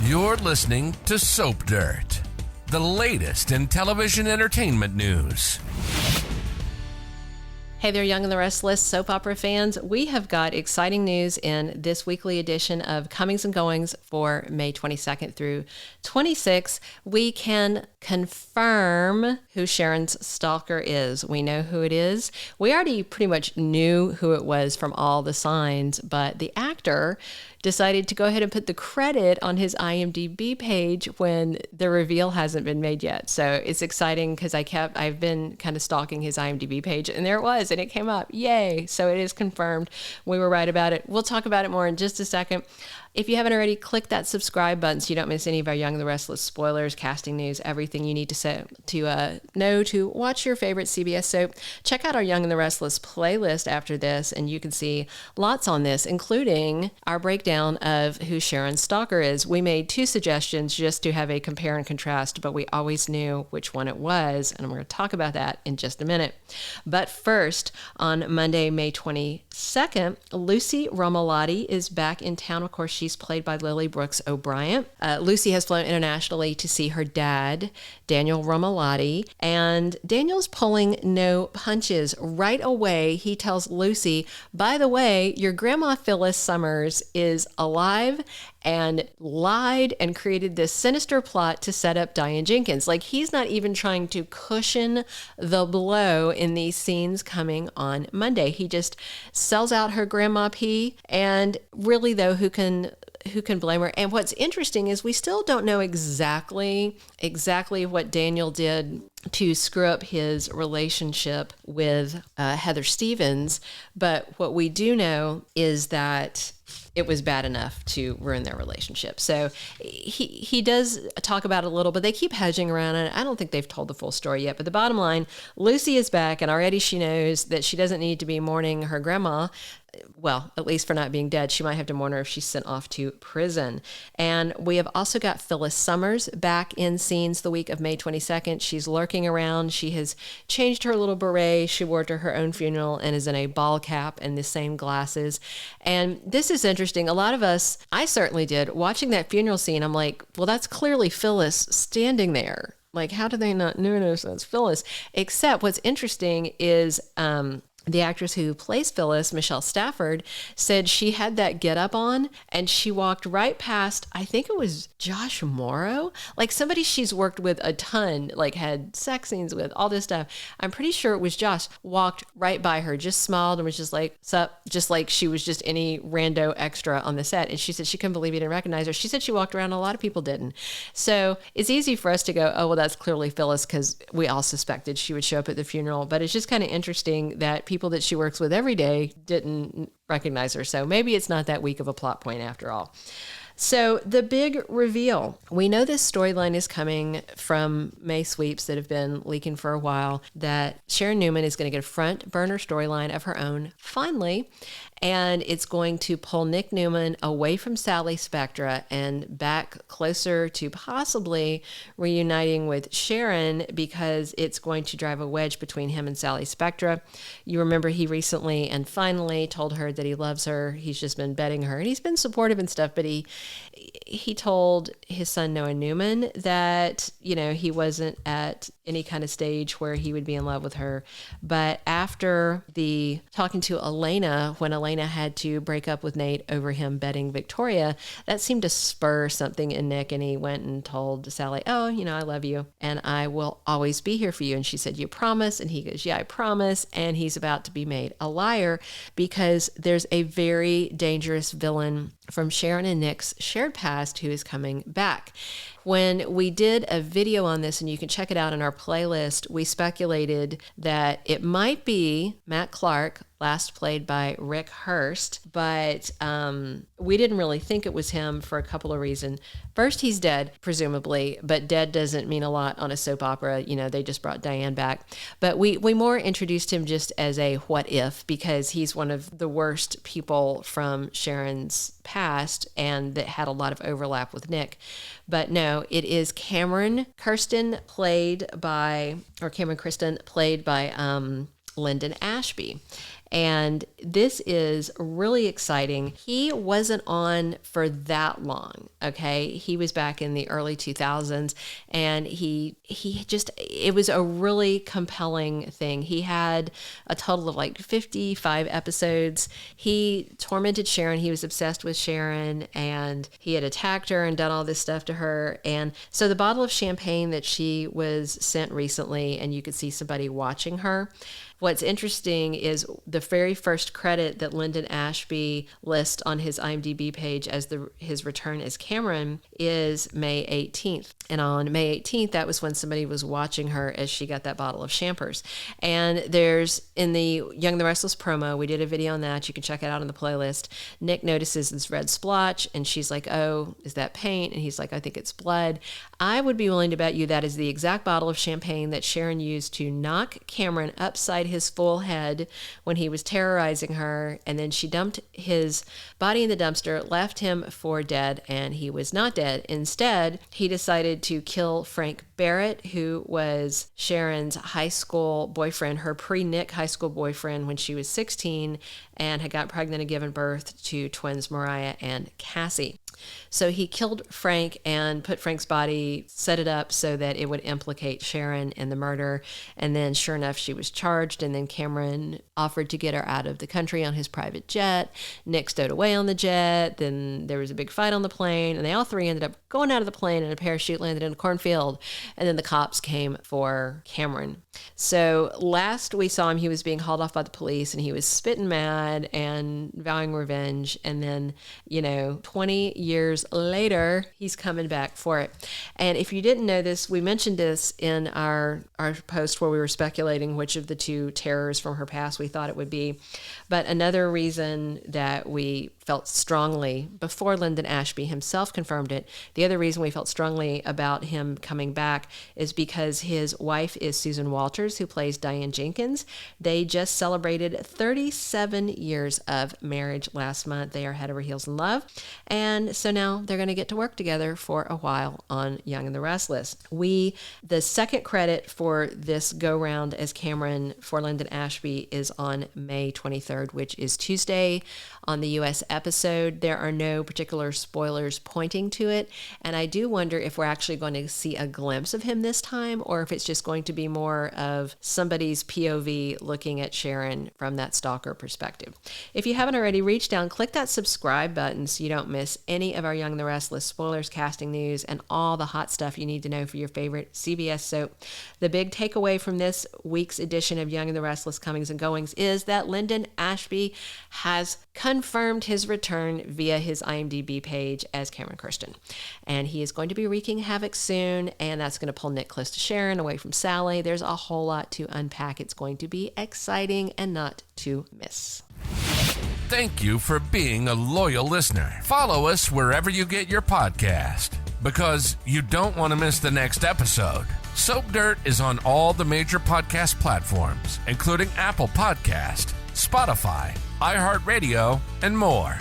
You're listening to Soap Dirt, the latest in television entertainment news. Hey there, Young and the Restless soap opera fans. We have got exciting news in this weekly edition of Comings and Goings for May 22nd through 26th. We can confirm who Sharon's stalker is. We know who it is. We already pretty much knew who it was from all the signs, but the actor decided to go ahead and put the credit on his IMDb page when the reveal hasn't been made yet. So it's exciting because I've been kind of stalking his IMDb page, and there it was, and it came up. Yay. So it is confirmed. We were right about it. We'll talk about it more in just a second. If you haven't already, click that subscribe button so you don't miss any of our Young and the Restless spoilers, casting news, everything you need to know to watch your favorite CBS soap. Check out our Young and the Restless playlist after this, and you can see lots on this, including our breakdown of who Sharon Stalker is. We made 2 suggestions just to have a compare and contrast, but we always knew which one it was, and we're going to talk about that in just a minute. But first, on Monday, May 22nd, Lucy Romalotti is back in town. Of course, she's played by Lily Brooks O'Brien. Lucy has flown internationally to see her dad, Daniel Ramalotti, and Daniel's pulling no punches. Right away, he tells Lucy, by the way, your grandma Phyllis Summers is alive and lied and created this sinister plot to set up Diane Jenkins. Like, he's not even trying to cushion the blow in these scenes coming on Monday. He just sells out her grandma P, and really, though, who can blame her? And what's interesting is we still don't know exactly what Daniel did to screw up his relationship with Heather Stevens, but what we do know is that it was bad enough to ruin their relationship. So he does talk about it a little, but they keep hedging around it. I don't think they've told the full story yet. But the bottom line, Lucy is back, and already she knows that she doesn't need to be mourning her grandma. Well, at least for not being dead. She might have to mourn her if she's sent off to prison. And we have also got Phyllis Summers back in scenes the week of May 22nd. She's lurking around. She has changed her little beret she wore to her own funeral and is in a ball cap and the same glasses. And this is interesting. A lot of us, I certainly did, watching that funeral scene, I'm like, well, that's clearly Phyllis standing there. Like, how do they not notice that's Phyllis? Except what's interesting is the actress who plays Phyllis, Michelle Stafford, said she had that get-up on and she walked right past, I think it was Josh Morrow, like somebody she's worked with a ton, like had sex scenes with, all this stuff. I'm pretty sure it was Josh, walked right by her, just smiled and was just like, sup, just like she was just any rando extra on the set. And she said she couldn't believe he didn't recognize her. She said she walked around and a lot of people didn't. So it's easy for us to go, oh, well, that's clearly Phyllis, because we all suspected she would show up at the funeral. But it's just kind of interesting that people that she works with every day didn't recognize her. So maybe it's not that weak of a plot point after all. So the big reveal. We know this storyline is coming from May sweeps that have been leaking for a while, that Sharon Newman is going to get a front burner storyline of her own finally. And it's going to pull Nick Newman away from Sally Spectra and back closer to possibly reuniting with Sharon, because it's going to drive a wedge between him and Sally Spectra. You remember he recently and finally told her that he loves her. He's just been betting her, and he's been supportive and stuff, but he told his son Noah Newman that, you know, he wasn't at any kind of stage where he would be in love with her. But after the talking to Elena, when Elena had to break up with Nate over him betting Victoria, that seemed to spur something in Nick, and he went and told Sally, oh, you know, I love you and I will always be here for you. And she said, you promise? And he goes, yeah, I promise. And he's about to be made a liar, because there's a very dangerous villain from Sharon and Nick's shared past who is coming back. When we did a video on this, and you can check it out in our playlist, we speculated that it might be Matt Clark, last played by Rick Hurst, but we didn't really think it was him for a couple of reasons. First, he's dead, presumably, but dead doesn't mean a lot on a soap opera. You know, they just brought Diane back. But we more introduced him just as a what if, because he's one of the worst people from Sharon's past and that had a lot of overlap with Nick. But no, it is Cameron Kirsten played by Linden Ashby. And this is really exciting. He wasn't on for that long, okay? He was back in the early 2000s, and it was a really compelling thing. He had a total of like 55 episodes. He tormented Sharon. He was obsessed with Sharon, and he had attacked her and done all this stuff to her. And so the bottle of champagne that she was sent recently, and you could see somebody watching her. What's interesting is the very first credit that Linden Ashby lists on his IMDb page as his return as Cameron is May 18th. And on May 18th, that was when somebody was watching her as she got that bottle of champers. And there's, in the Young the Restless promo, we did a video on that. You can check it out on the playlist. Nick notices this red splotch, and she's like, oh, is that paint? And he's like, I think it's blood. I would be willing to bet you that is the exact bottle of champagne that Sharon used to knock Cameron upside his full head when he was terrorizing her, and then she dumped his body in the dumpster, left him for dead, and he was not dead. Instead, he decided to kill Frank Barrett, who was Sharon's high school boyfriend, her pre-Nick high school boyfriend when she was 16, and had got pregnant and given birth to twins Mariah and Cassie. So he killed Frank and put Frank's body, set it up so that it would implicate Sharon in the murder. And then sure enough, she was charged. And then Cameron offered to get her out of the country on his private jet. Nick stowed away on the jet. Then there was a big fight on the plane. And they all three ended up going out of the plane, and a parachute landed in a cornfield. And then the cops came for Cameron. So last we saw him, he was being hauled off by the police, and he was spitting mad and vowing revenge. And then, 20 years later, he's coming back for it. And if you didn't know this, we mentioned this in our post where we were speculating which of the two terrors from her past we thought it would be. But another reason that we felt strongly, before Linden Ashby himself confirmed it, the other reason we felt strongly about him coming back is because his wife is Susan Walters, who plays Diane Jenkins. They just celebrated 37 years of marriage last month. They are head over heels in love. And so now they're going to get to work together for a while on Young and the Restless. The second credit for this go-round as Cameron for Linden Ashby is on May 23rd, which is Tuesday on the U.S. episode. There are no particular spoilers pointing to it, and I do wonder if we're actually going to see a glimpse of him this time, or if it's just going to be more of somebody's POV looking at Sharon from that stalker perspective. If you haven't already, reach down, click that subscribe button so you don't miss any of our Young and the Restless spoilers, casting news, and all the hot stuff you need to know for your favorite CBS soap. The big takeaway from this week's edition of Young and the Restless Comings and Goings is that Linden Ashby has confirmed his return via his IMDb page as Cameron Kirsten. And he is going to be wreaking havoc soon, and that's going to pull Nick close to Sharon, away from Sally. There's a whole lot to unpack. It's going to be exciting and not to miss. Thank you for being a loyal listener. Follow us wherever you get your podcast, because you don't want to miss the next episode. Soap Dirt is on all the major podcast platforms, including Apple Podcast, Spotify, iHeartRadio, and more.